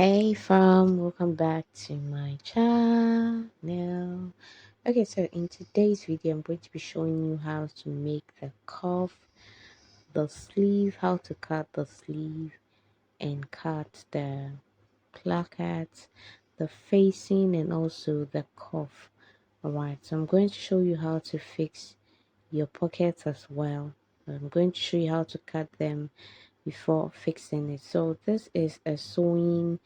Hey fam, welcome back to my channel. Okay, so in today's video I'm going to be showing you how to make the cuff, the sleeve, how to cut the sleeve and cut the placket, the facing and also the cuff. Alright, so I'm going to show you how to fix your pockets as well. I'm going to show you how to cut them before fixing it. So this is a sewing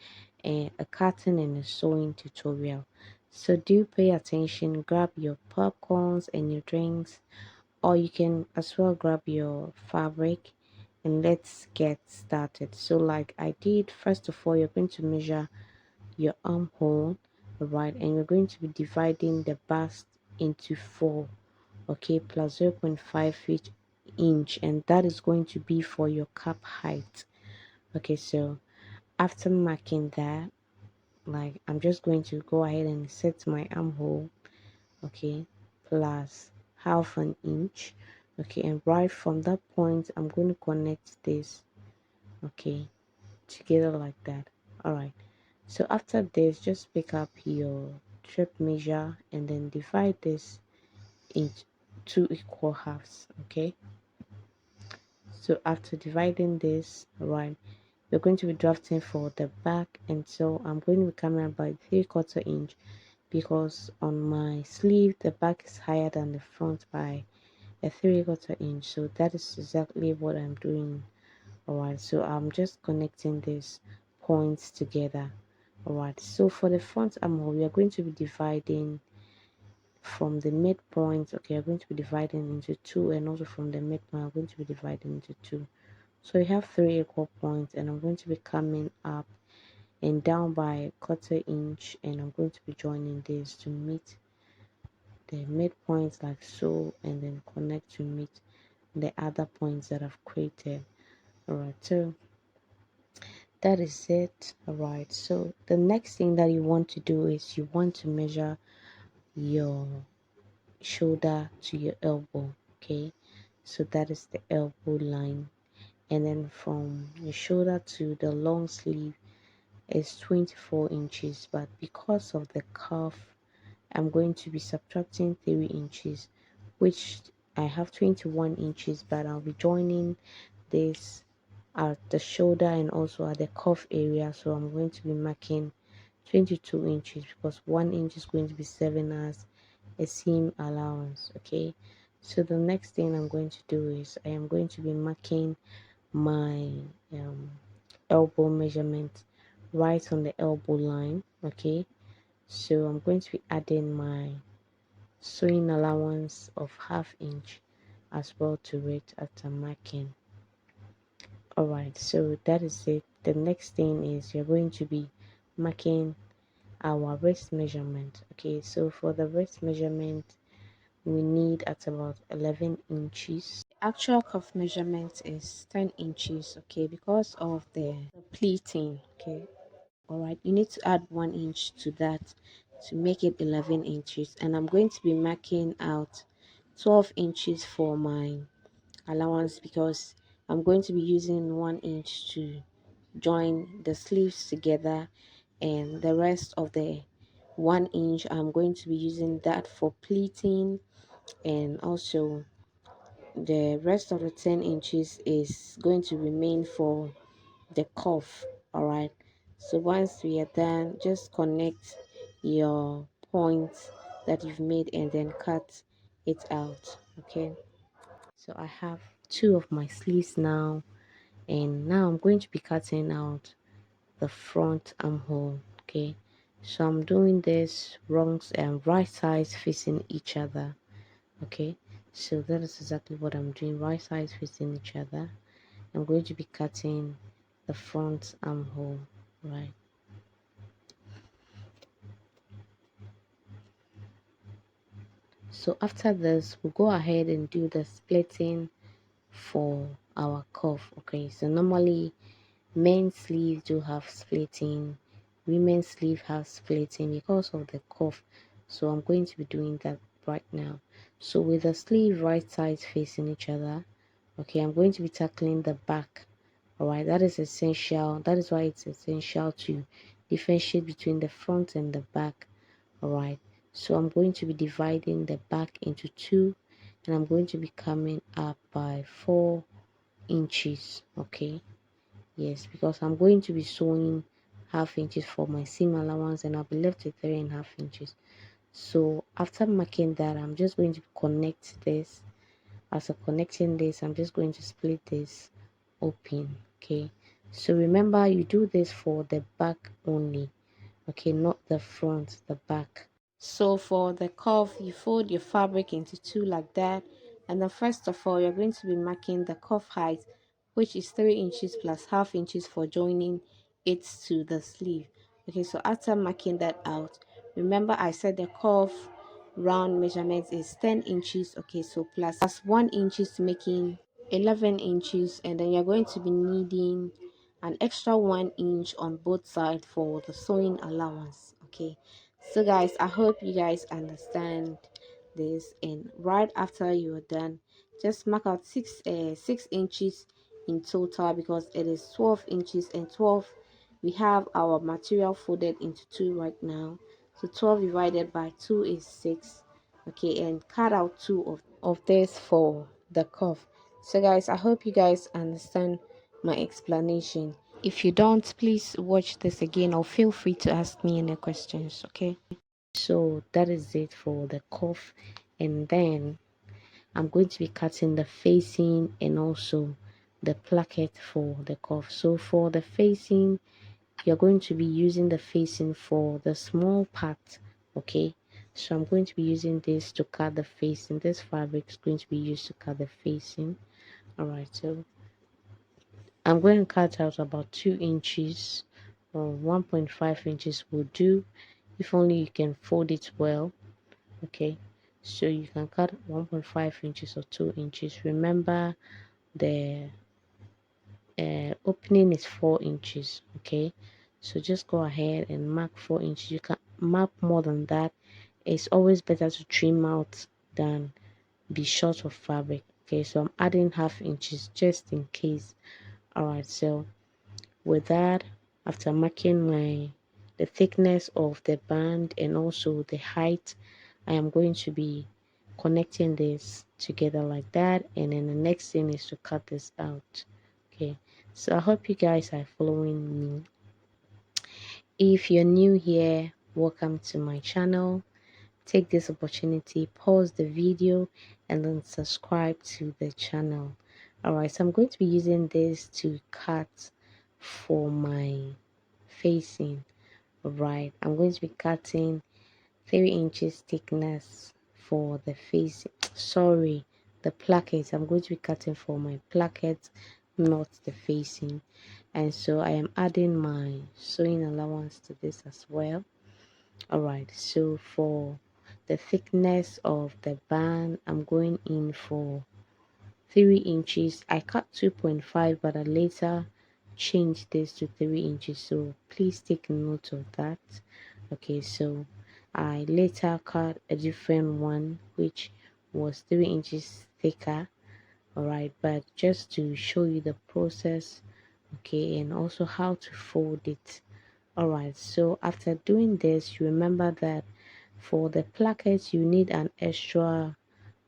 and a cutting and a sewing tutorial. So do pay attention, grab your popcorns and your drinks, or you can as well grab your fabric and let's get started. So like I did, first of all you're going to measure your armhole, right, and you're going to be dividing the bust into four, okay, plus 0.5 inch, and that is going to be for your cap height. Okay, so after marking that, like I'm just going to go ahead and set my armhole, okay, plus half an inch, okay, and right from that point I'm going to connect this, okay, together like that. All right, so after this just pick up your strip measure and then divide this into two equal halves, okay. So after dividing this, right, we're going to be drafting for the back, and so I'm going to be coming up by 3/4 inch because on my sleeve the back is higher than the front by a 3/4 inch. So that is exactly what I'm doing. Alright, so I'm just connecting these points together. Alright, so for the front armhole we are going to be dividing from the midpoint. Okay, I'm going to be dividing into two, and also from the midpoint I'm going to be dividing into two. So you have three equal points, and I'm going to be coming up and down by a 1/4 inch, and I'm going to be joining this to meet the midpoints like so, and then connect to meet the other points that I've created. Alright, so that is it. Alright, so the next thing that you want to do is you want to measure your shoulder to your elbow, okay, so that is the elbow line, and then from your shoulder to the long sleeve is 24 inches, but because of the cuff I'm going to be subtracting 3 inches, which I have 21 inches, but I'll be joining this at the shoulder and also at the cuff area, so I'm going to be marking 22 inches because 1 inch is going to be 7 as a seam allowance. Okay, so the next thing I'm going to do is I am going to be marking my um, elbow measurement right on the elbow line. Okay, so I'm going to be adding my sewing allowance of half inch as well to it after marking. Alright, so that is it. The next thing is you're going to be marking our wrist measurement. Okay, so for the wrist measurement we need at about 11 inches. The actual cuff measurement is 10 inches, okay, because of the pleating. Okay, all right, you need to add 1 inch to that to make it 11 inches, and I'm going to be marking out 12 inches for my allowance because I'm going to be using 1 inch to join the sleeves together, and the rest of the 1 inch I'm going to be using that for pleating, and also the rest of the 10 inches is going to remain for the cuff. All right, so once we are done just connect your points that you've made and then cut it out. Okay, so I have two of my sleeves now, and now I'm going to be cutting out the front armhole. Okay, so I'm doing this wrongs and right sides facing each other. Okay, so that is exactly what I'm doing, right sides facing each other. I'm going to be cutting the front armhole, right. So after this we'll go ahead and do the splitting for our cuff. Okay, so normally men's sleeve do have splitting, women's sleeve has splitting because of the cuff, so I'm going to be doing that right now. So with the sleeve right sides facing each other, okay, I'm going to be tackling the back All right, that is essential. That is why it's essential to differentiate between the front and the back. All right, so I'm going to be dividing the back into two, and I'm going to be coming up by 4 inches. Okay, yes, because I'm going to be sewing half inches for my seam allowance, and I'll be left with 3.5 inches. So after marking that, I'm just going to connect this. After connecting this, I'm just going to split this open. Okay, so remember, you do this for the back only. Okay, not the front, the back. So for the cuff, you fold your fabric into two like that, and then first of all, you're going to be marking the cuff height, which is 3 inches plus half inches for joining it to the sleeve. Okay, so after marking that out, remember I said the cuff round measurement is 10 inches. Okay, so plus 1 inches, making 11 inches, and then you're going to be needing an extra 1 inch on both sides for the sewing allowance. Okay, so guys, I hope you guys understand this, and right after you're done, just mark out 6 inches in total, because it is 12 inches, and 12, we have our material folded into two right now, so 12 divided by 2 is 6. Okay, and cut out two of this for the cuff. So guys, I hope you guys understand my explanation. If you don't, please watch this again, or feel free to ask me any questions. Okay, so that is it for the cuff, and then I'm going to be cutting the facing and also the placket for the cuff. So for the facing, you're going to be using the facing for the small part. Okay, so I'm going to be using this to cut the facing. This fabric is going to be used to cut the facing. All right, so I'm going to cut out about 2 inches, or 1.5 inches will do, if only you can fold it well. Okay, so you can cut 1.5 inches or 2 inches. Remember, the opening is 4 inches. Okay, so just go ahead and mark 4 inches. You can mark more than that. It's always better to trim out than be short of fabric. Okay, so I'm adding half inches just in case. All right, so with that, after marking the thickness of the band and also the height, I am going to be connecting this together like that, and then the next thing is to cut this out. Okay, so I hope you guys are following me. If you're new here, welcome to my channel. Take this opportunity, pause the video, and then subscribe to the channel. All right, so I'm going to be using this to cut for my facing. All right, I'm going to be cutting 3 inches thickness for the face. Sorry, the placket. I'm going to be cutting for my placket, not the facing. And so I am adding my sewing allowance to this as well. All right, so for the thickness of the band, I'm going in for 3 inches. I cut 2.5, but I later changed this to 3 inches, so please take note of that. Okay, so I later cut a different one which was 3 inches thicker. All right, but just to show you the process, okay, and also how to fold it. All right, so after doing this, you remember that for the placket you need an extra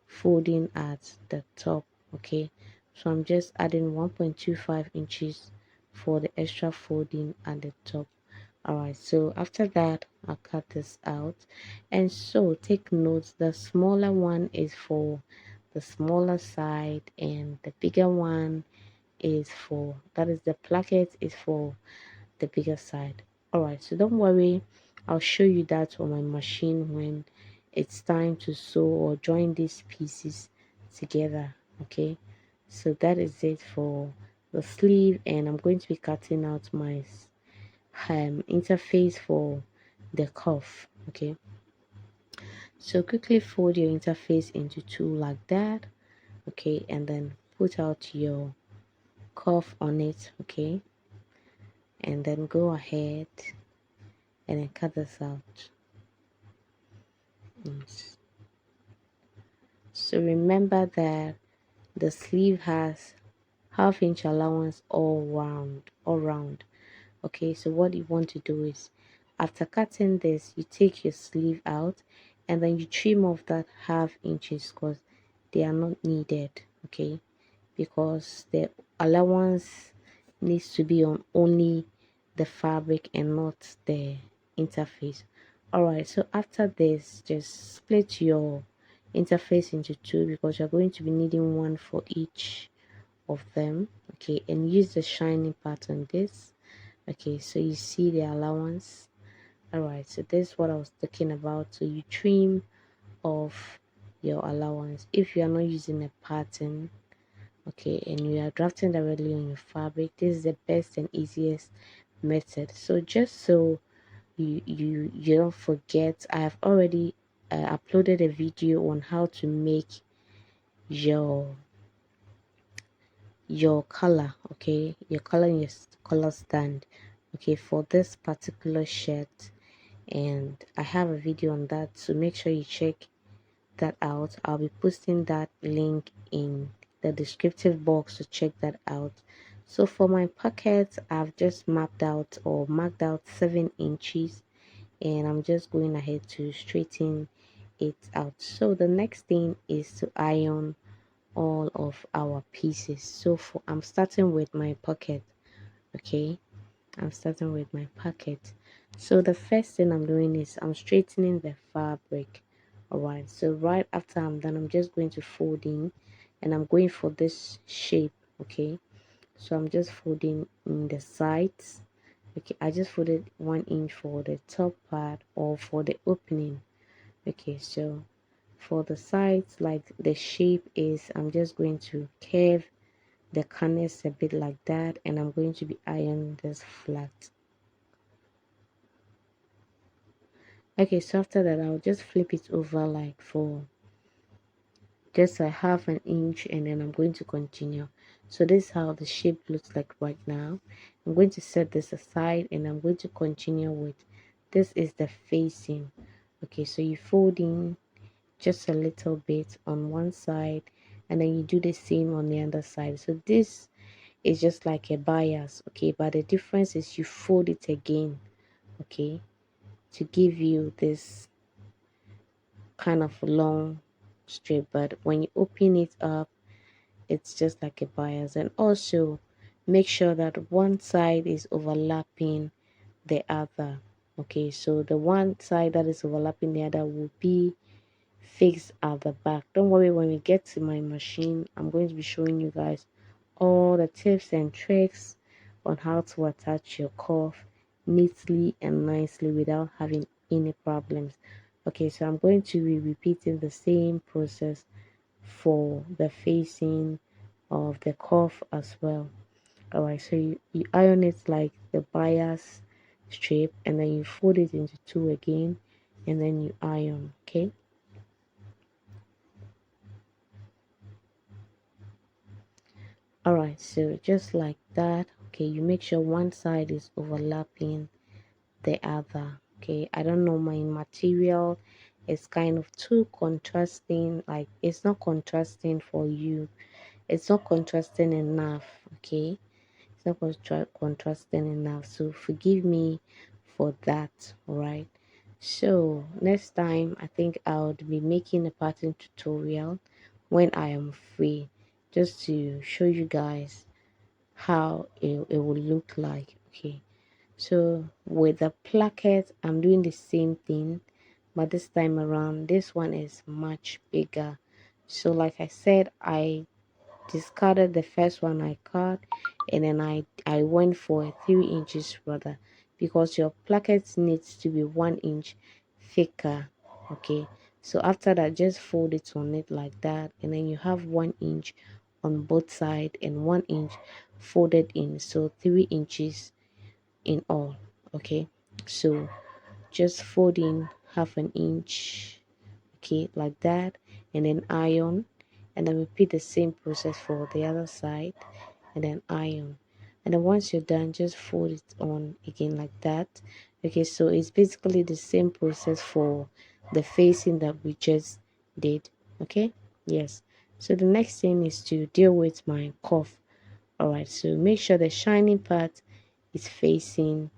folding at the top. Okay, so I'm just adding 1.25 inches for the extra folding at the top. All right, so after that, I'll cut this out. And so take note, the smaller one is for the smaller side, and the bigger one is for, that is, the placket is for the bigger side. All right, so don't worry, I'll show you that on my machine when it's time to sew or join these pieces together. Okay, so that is it for the sleeve, and I'm going to be cutting out my interface for the cuff. Okay, so quickly fold your interface into two like that. Okay, and then put out your cuff on it. Okay, and then go ahead and then cut this out. Yes. So remember that the sleeve has half-inch allowance all round. Okay, so what you want to do is, after cutting this, you take your sleeve out and then you trim off that half inches because they are not needed. Okay, because the allowance needs to be on only the fabric and not the interface. All right, so after this, just split your interface into two because you're going to be needing one for each of them. Okay, and use the shiny part on this. Okay, so you see the allowance. All right, so this is what I was talking about. So you trim off your allowance if you are not using a pattern. Okay, and you are drafting directly on your fabric. This is the best and easiest method. So just so you don't forget, I have already uploaded a video on how to make your your color. Okay, your color in your color stand. Okay, for this particular shirt, and I have a video on that, so make sure you check that out. I'll be posting that link in the descriptive box to check that out. So for my pockets, I've just mapped out or marked out 7 inches, and I'm just going ahead to straighten it out. So the next thing is to iron all of our pieces. So for I'm starting with my pocket. Okay, I'm starting with my pocket. So the first thing I'm doing is I'm straightening the fabric. All right, so right after I'm done, I'm just going to fold in, and I'm going for this shape. Okay, so I'm just folding in the sides. Okay, I just folded 1 inch for the top part or for the opening. Okay, so for the sides, like the shape is, I'm just going to curve the corners a bit like that, and I'm going to be ironing this flat. Okay, so after that, I'll just flip it over like for just a half an inch, and then I'm going to continue. So this is how the shape looks like right now. I'm going to set this aside, and I'm going to continue with, this is the facing. Okay, so you fold in just a little bit on one side, and then you do the same on the other side. So this is just like a bias. Okay, but the difference is you fold it again. Okay, to give you this kind of long strip, but when you open it up, it's just like a bias. And also make sure that one side is overlapping the other. Okay, so the one side that is overlapping the other will be fixed at the back. Don't worry, when we get to my machine, I'm going to be showing you guys all the tips and tricks on how to attach your cuff neatly and nicely without having any problems. Okay, so I'm going to be repeating the same process for the facing of the cuff as well. All right, so you iron it like the bias strip, and then you fold it into two again, and then you iron. Okay, all right, so just like that. Okay, you make sure one side is overlapping the other. Okay, I don't know, my material is kind of too contrasting, like it's not contrasting for you, it's not contrasting enough. Okay, it's not contrasting enough, so forgive me for that. All right, so next time I think I'll be making a pattern tutorial when I am free, just to show you guys how it will look like. Okay, so with the placket, I'm doing the same thing, but this time around, this one is much bigger. So like I said, I discarded the first one I cut, and then I went for 3 inches rather, because your placket needs to be 1 inch thicker. Okay, so after that, just fold it on it like that, and then you have 1 inch on both sides and 1 inch folded in, so 3 inches in all. Okay, so just fold in half an inch, okay, like that, and then iron, and then repeat the same process for the other side, and then iron. And then once you're done, just fold it on again like that. Okay, so it's basically the same process for the facing that we just did. Okay, yes. So the next thing is to deal with my cuff. All right, so make sure the shining part is facing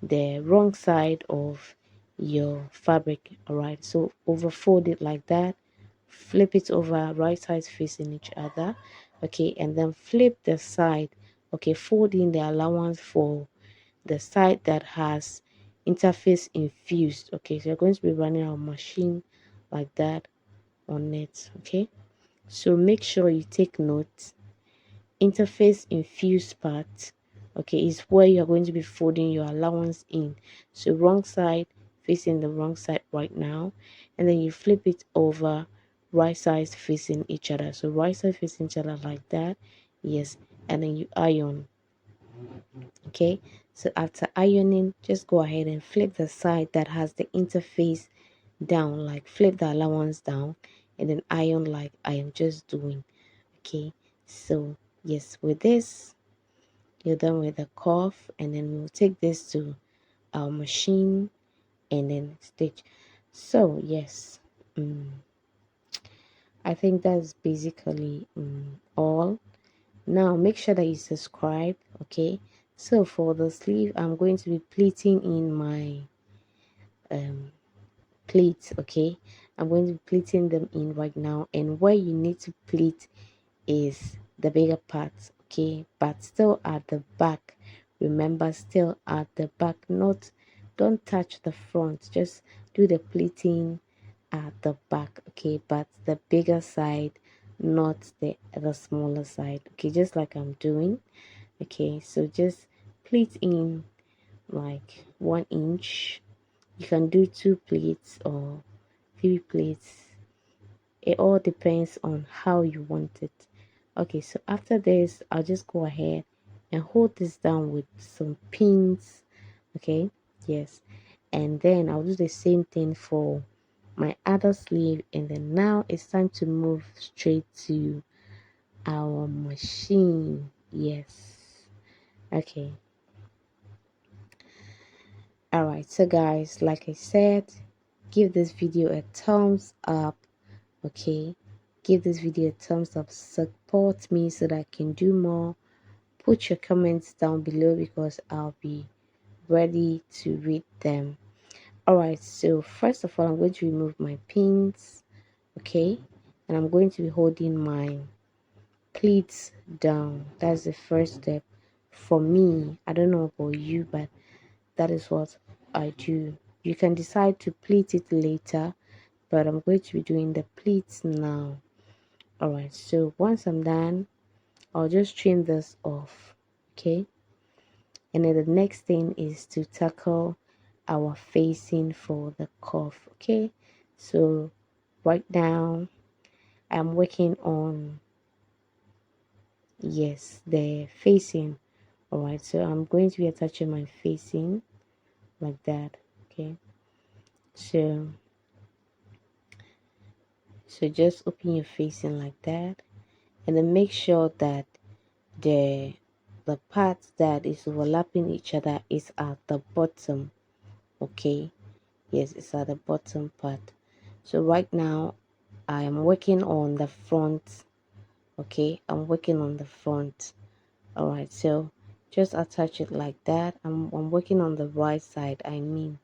the wrong side of your fabric. All right, so overfold it like that, flip it over, right sides facing each other. Okay, and then flip the side. Okay, fold in the allowance for the side that has interface infused. Okay, so you're going to be running our machine like that on it. Okay, so make sure you take note. Interface infused part, okay, is where you're going to be folding your allowance in. So wrong side facing the wrong side right now, and then you flip it over, right sides facing each other. So right side facing each other like that, yes, and then you iron. Okay, so after ironing, just go ahead and flip the side that has the interface down, like flip the allowance down, and then iron like I am just doing. Okay, so yes, with this you're done with the cuff, and then we'll take this to our machine and then stitch. So yes, I think that's basically all. Now make sure that you subscribe. Okay, so for the sleeve I'm going to be pleating in my um pleats. Okay, I'm going to be pleating them in right now, and where you need to pleat is the bigger part. Okay, but still at the back. Remember, still at the back. Not, don't touch the front, just do the pleating at the back. Okay, but the bigger side, not the smaller side. Okay, just like I'm doing. Okay, so just pleat in like 1 inch. You can do 2 pleats or 3 pleats. It all depends on how you want it. Okay, so after this I'll just go ahead and hold this down with some pins. Okay, yes, and then I'll do the same thing for my other sleeve, and then now it's time to move straight to our machine. Yes, okay. All right, so guys, like I said, give this video a thumbs up. Okay, give this video a thumbs up, support me so that I can do more. Put your comments down below because I'll be ready to read them. All right, so first of all I'm going to remove my pins. Okay, and I'm going to be holding my pleats down. That's the first step for me. I don't know about you, but that is what I do. You can decide to pleat it later, but I'm going to be doing the pleats now. All right, so once I'm done, I'll just trim this off. Okay, and then the next thing is to tackle our facing for the cuff. Okay, so right now I'm working on, yes, the facing. All right, so I'm going to be attaching my facing like that. Okay, so just open your facing like that, and then make sure that the part that is overlapping each other is at the bottom. Okay, yes, it's at the bottom part. So right now I am working on the front. Okay, I'm working on the front. All right, so just attach it like that. I'm working on the right side, I mean.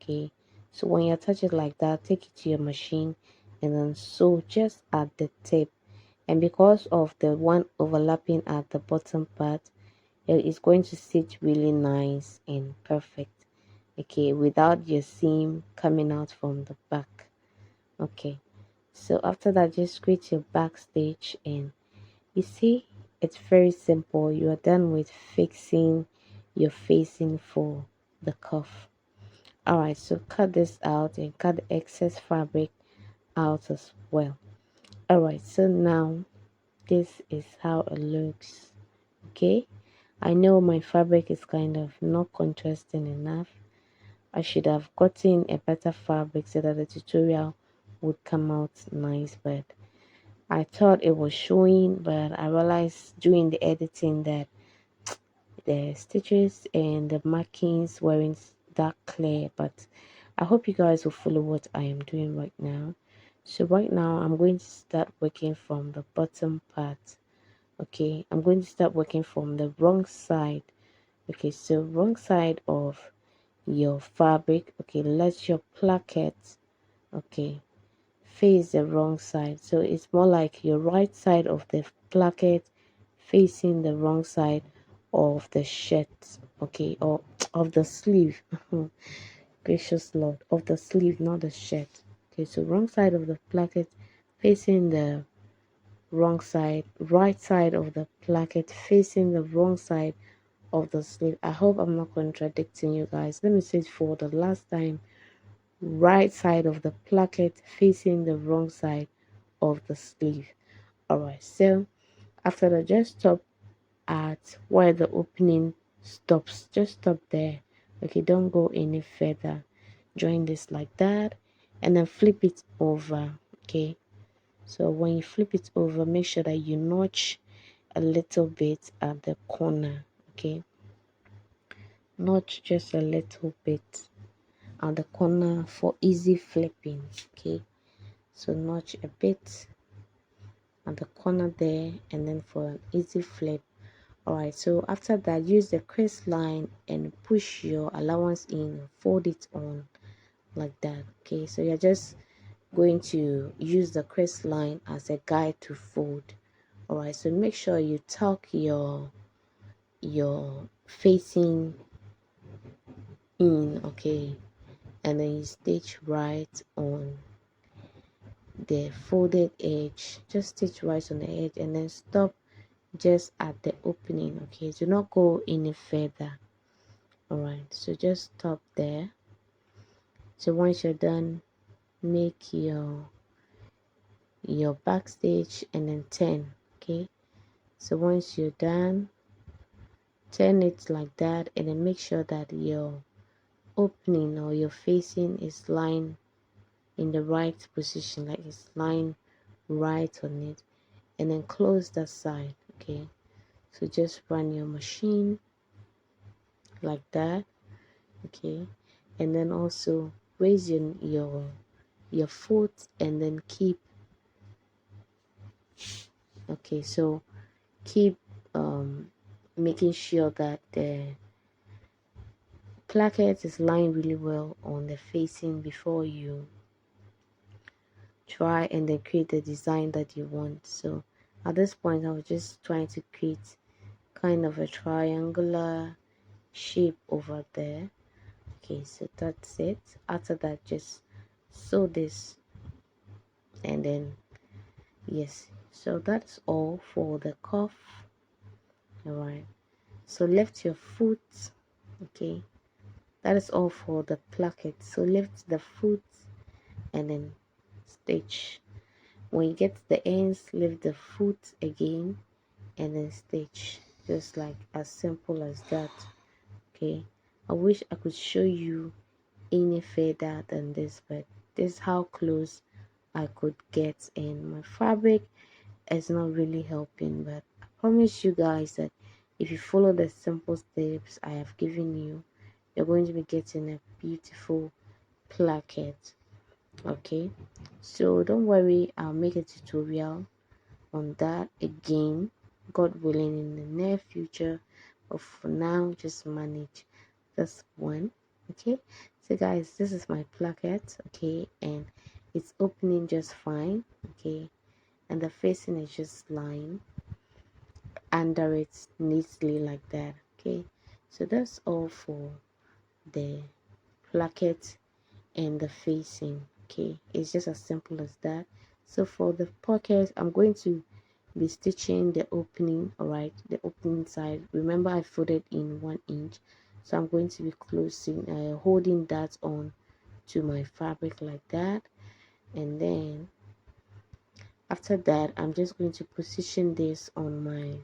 Okay, so when you attach it like that, take it to your machine and then sew just at the tip. And because of the one overlapping at the bottom part, it is going to sit really nice and perfect. Okay, without your seam coming out from the back. Okay, so after that, just create your back stitch, and you see it's very simple. You are done with fixing your facing for the cuff. All right, so cut this out and cut the excess fabric out as well. All right, so now this is how it looks. Okay, I know my fabric is kind of not contrasting enough. I should have gotten a better fabric so that the tutorial would come out nice, but I thought it was showing, but I realized during the editing that the stitches and the markings weren't that clear. But I hope you guys will follow what I am doing right now. So right now I'm going to start working from the bottom part. Okay, I'm going to start working from the wrong side. Okay, so wrong side of your fabric. Okay, let your placket, okay, face the wrong side. So it's more like your right side of the placket facing the wrong side of the shirt, okay, or of the sleeve. Gracious Lord, of the sleeve, not the shirt. Okay, so wrong side of the placket facing the wrong side, right side of the placket facing the wrong side of the sleeve. I hope I'm not contradicting you guys. Let me say it for the last time. Right side of the placket facing the wrong side of the sleeve. Alright, so after that, just stop at where the opening stops. Just stop there. Okay, don't go any further. Join this like that and then flip it over. Okay, so when you flip it over, make sure that you notch a little bit at the corner. Okay, notch just a little bit at the corner for easy flipping. Okay, so notch a bit at the corner there and then for an easy flip. Alright, so after that, use the crease line and push your allowance in and fold it on like that. Okay, so you're just going to use the crease line as a guide to fold. Alright, so make sure you tuck your facing in, okay, and then you stitch right on the folded edge. Just stitch right on the edge and then stop just at the opening. Okay, do not go any further. Alright, so just stop there. So once you're done, make your back stitch and then turn. Okay, so once you're done, turn it like that and then make sure that your opening or your facing is lying in the right position, like it's lying right on it, and then close that side. Okay, so just run your machine like that. Okay, and then also raise your foot and then keep, okay, so keep making sure that the placket is lying really well on the facing before you try and then create the design that you want. So at this point I was just trying to create kind of a triangular shape over there. Okay, so that's it. After that, just sew this and then yes, so that's all for the cuff. All right, so lift your foot. Okay, that is all for the placket. So lift the foot and then stitch. When you get to the ends, lift the foot again and then stitch, just like as simple as that. Okay, I wish I could show you any further than this, but this is how close I could get, and my fabric is not really helping, but I promise you guys that if you follow the simple steps I have given you, you're going to be getting a beautiful placket. Okay, so don't worry, I'll make a tutorial on that again, God willing, in the near future, but for now just manage this one. Okay, so guys, this is my placket. Okay, and it's opening just fine. Okay, and the facing is just lying under it neatly like that. Okay, so that's all for the placket and the facing. Okay, it's just as simple as that. So for the pocket, I'm going to be stitching the opening. All right, the opening side, remember I folded in 1 inch, so I'm going to be closing holding that on to my fabric like that, and then after that I'm just going to position this on my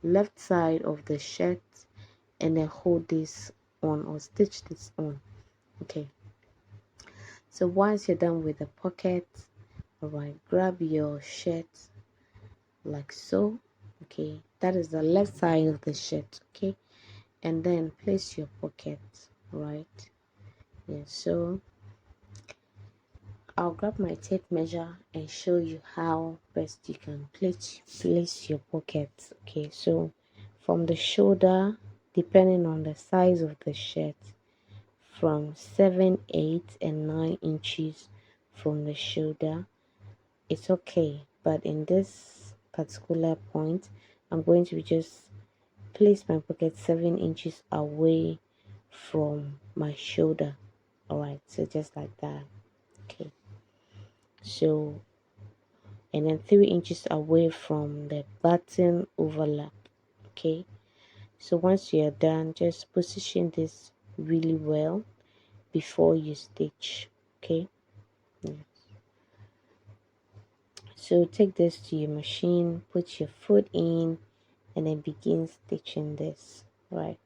left side of the shirt and then hold this on or stitch this on. Okay, so once you're done with the pocket, all right, grab your shirt like so. Okay, that is the left side of the shirt. Okay, and then place your pocket right. Yeah, so I'll grab my tape measure and show you how best you can place your pockets. Okay, so from the shoulder, depending on the size of the shirt, from 7, 8, and 9 inches from the shoulder, it's okay. But in this particular point, I'm going to just place my pocket 7 inches away from my shoulder. All right, so just like that. Okay, so and then 3 inches away from the button overlap. Okay, so once you're done, just position this really well before you stitch. Okay, so take this to your machine, put your foot in, and then begin stitching this. Right,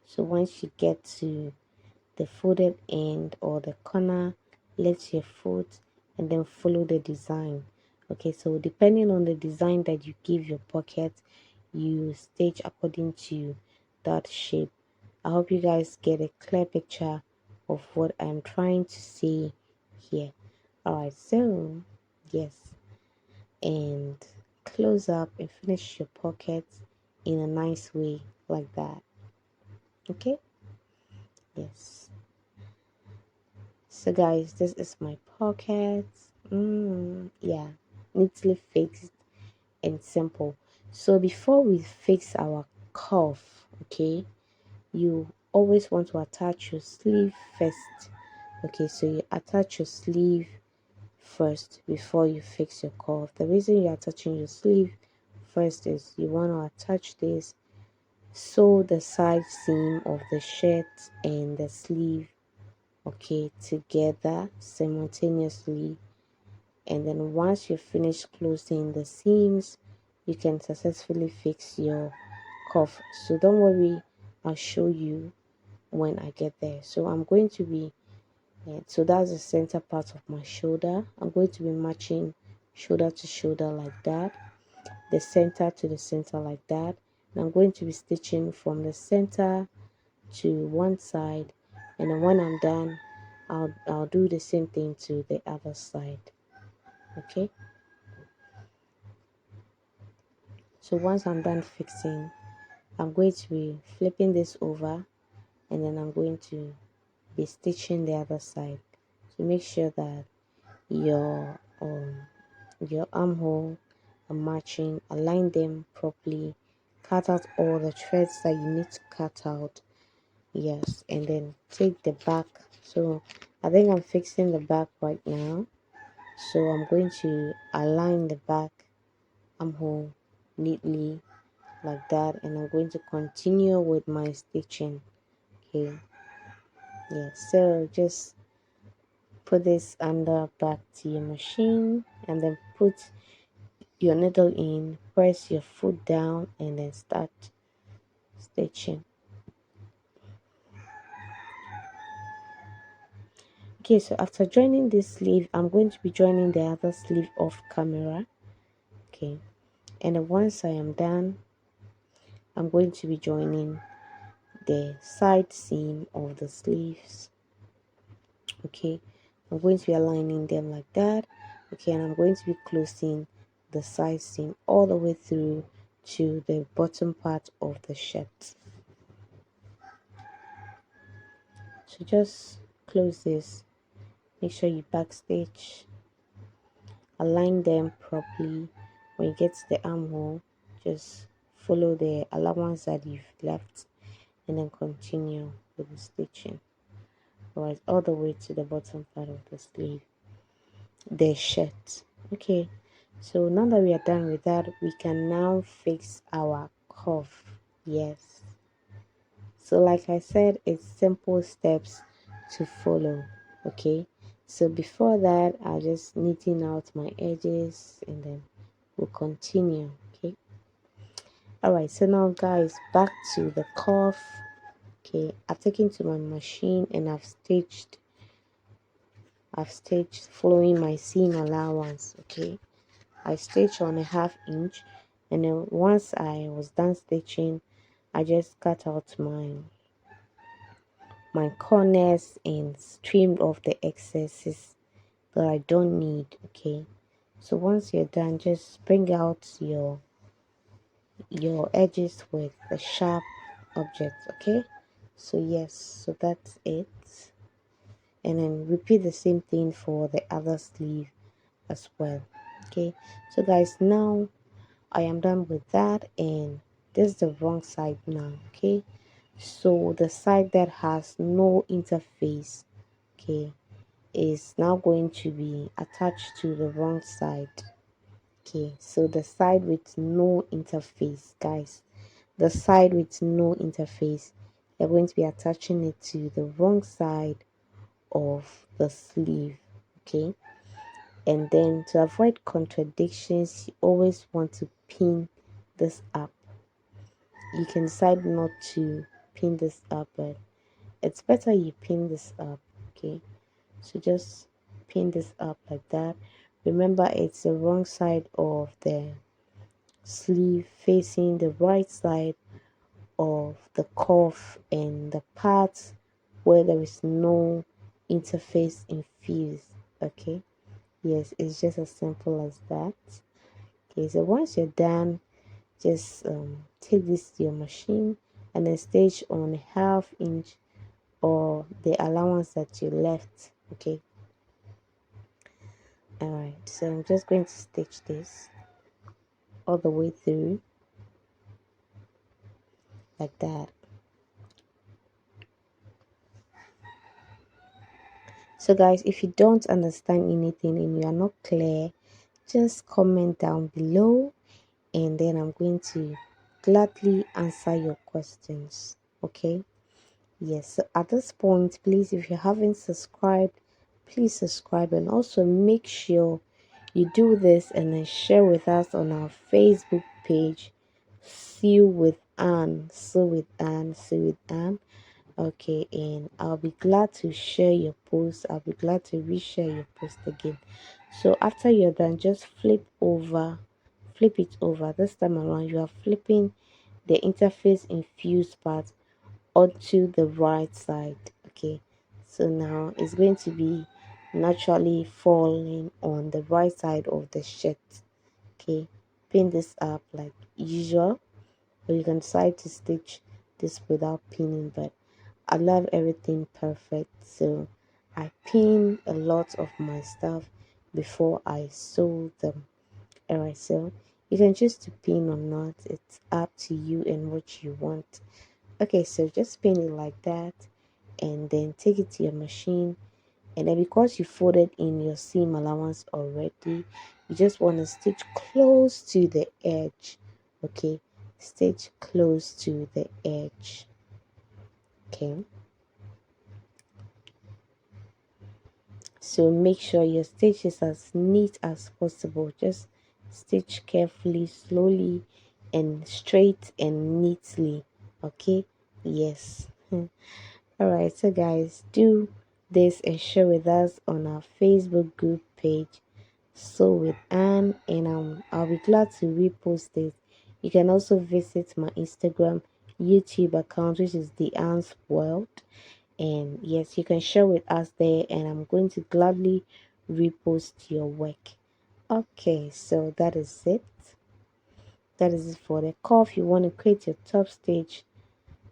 so once you get to the folded end or the corner, let your foot and then follow the design. Okay, so depending on the design that you give your pocket, you stitch according to that shape. I hope you guys get a clear picture of what I'm trying to say here. All right, so yes, and close up and finish your pocket in a nice way like that. Okay, yes. So guys, this is my pocket. Yeah, neatly fixed and simple. So before we fix our cuff, okay, you always want to attach your sleeve first. Okay, so you attach your sleeve first before you fix your cuff. The reason you're attaching your sleeve first is you want to attach this, sew the side seam of the shirt and the sleeve, okay, together simultaneously. And then once you finish closing the seams, you can successfully fix your cuff. So don't worry, I'll show you when I get there. So I'm going to be so that's the center part of my shoulder. I'm going to be matching shoulder to shoulder like that, the center to the center like that, and I'm going to be stitching from the center to one side, and then when I'm done, I'll do the same thing to the other side. Okay, so once I'm done fixing, I'm going to be flipping this over, and then I'm going to be stitching the other side. So make sure that your armhole are matching, align them properly, cut out all the threads that you need to cut out. Yes, and then take the back. So I think I'm fixing the back right now, so I'm going to align the back armhole neatly like that, and I'm going to continue with my stitching. Okay, yeah, so just put this under back to your machine and then put your needle in, press your foot down, and then start stitching. Okay, so after joining this sleeve, I'm going to be joining the other sleeve off camera. Okay, and then once I am done, I'm going to be joining the side seam of the sleeves. Okay, I'm going to be aligning them like that. Okay, and I'm going to be closing the side seam all the way through to the bottom part of the shirt. So just close this, make sure you backstitch, align them properly. When you get to the armhole, just follow the allowance that you've left and then continue with the stitching. Right, all the way to the bottom part of the sleeve, the shirt. Okay, so now that we are done with that, we can now fix our cuff. Yes, so like I said, it's simple steps to follow. Okay, so before that, I'll just knitting out my edges and then we'll continue. Okay, all right, so now guys, back to the cuff. Okay, I've taken to my machine and I've stitched following my seam allowance. Okay, I stitched on a 1/2 inch, and then once I was done stitching, I just cut out my corners and trimmed off the excesses that I don't need. Okay, so once you're done, just bring out your edges with a sharp object. Okay, so yes, so that's it, and then repeat the same thing for the other sleeve as well. Okay, so guys, now I am done with that, and this is the wrong side now. Okay, so the side that has no interface, okay, is now going to be attached to the wrong side. Okay, so the side with no interface, guys, the side with no interface, you're going to be attaching it to the wrong side of the sleeve. Okay, and then to avoid contradictions, you always want to pin this up. You can decide not to pin this up, but it's better you pin this up. Okay, so just pin this up like that. Remember, it's the wrong side of the sleeve facing the right side of the cuff, and the part where there is no interface infused. Okay, yes, it's just as simple as that. Okay, so once you're done, just take this to your machine and then stitch on 1/2 inch or the allowance that you left. Okay, all right, so I'm just going to stitch this all the way through like that. So guys, if you don't understand anything and you are not clear, just comment down below, and then I'm going to gladly answer your questions. Okay, yes, so at this point, please, if you haven't subscribed, please subscribe, and also make sure you do this and then share with us on our Facebook page, Sew with Anne, Sew with Anne, Sew with Anne. Okay, and I'll be glad to share your post. I'll be glad to reshare your post again. So after you're done, just flip it over. This time around, you are flipping the interface infused part onto the right side. Okay, so now it's going to be naturally falling on the right side of the shirt. Okay, pin this up like usual, or you can decide to stitch this without pinning, but I love everything perfect, so I pin a lot of my stuff before I sew them. Alright, so you can choose to pin or not, it's up to you and what you want. Okay, so just pin it like that, and then take it to your machine, and then because you folded in your seam allowance already, you just want to stitch close to the edge. Okay, stitch close to the edge. Okay, so make sure your stitch is as neat as possible. Just stitch carefully, slowly, and straight and neatly. Okay, yes. All right, so guys, do this and share with us on our Facebook group page, Sew with Anne, and I'll be glad to repost it. You can also visit my Instagram, YouTube account, which is the Anne's World, and yes, you can share with us there, and I'm going to gladly repost your work. Okay, so that is it. That is it for the cuff. You want to create your top stitch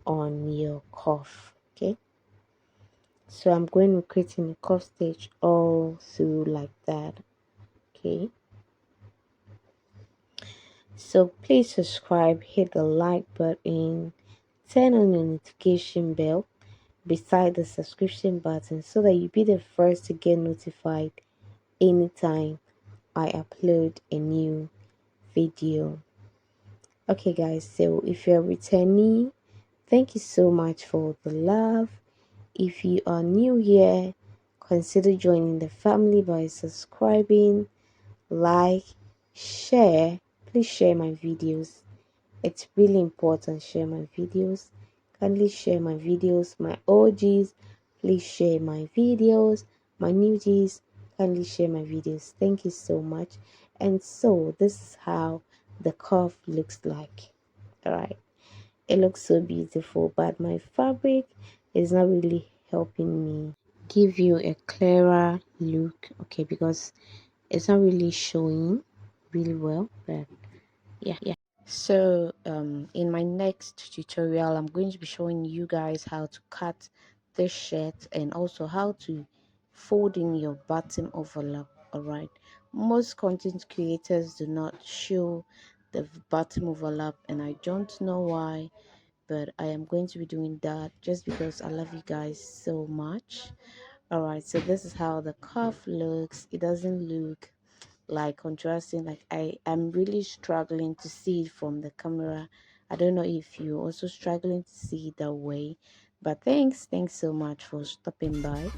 on your cuff. Okay, so I'm going to creating a cuff stitch all through like that. Okay, so please subscribe, hit the like button, turn on the notification bell beside the subscription button so that you be the first to get notified anytime I upload a new video. Okay guys, so if you're returning, thank you so much for the love. If you are new here, consider joining the family by subscribing, like, share. Please share my videos. It's really important. Share my videos. Kindly share my videos. My OGs, please share my videos. My newgies, kindly share my videos. Thank you so much. And so this is how the cuff looks like. All right, it looks so beautiful, but my fabric it's not really helping me give you a clearer look, okay, because it's not really showing really well. But yeah. So in my next tutorial, I'm going to be showing you guys how to cut this shirt and also how to fold in your bottom overlap. All right, most content creators do not show the bottom overlap, and I don't know why, but I am going to be doing that just because I love you guys so much. All right, so this is how the cuff looks. It doesn't look like contrasting, like I'm really struggling to see it from the camera. I don't know if you're also struggling to see it that way, but thanks so much for stopping by.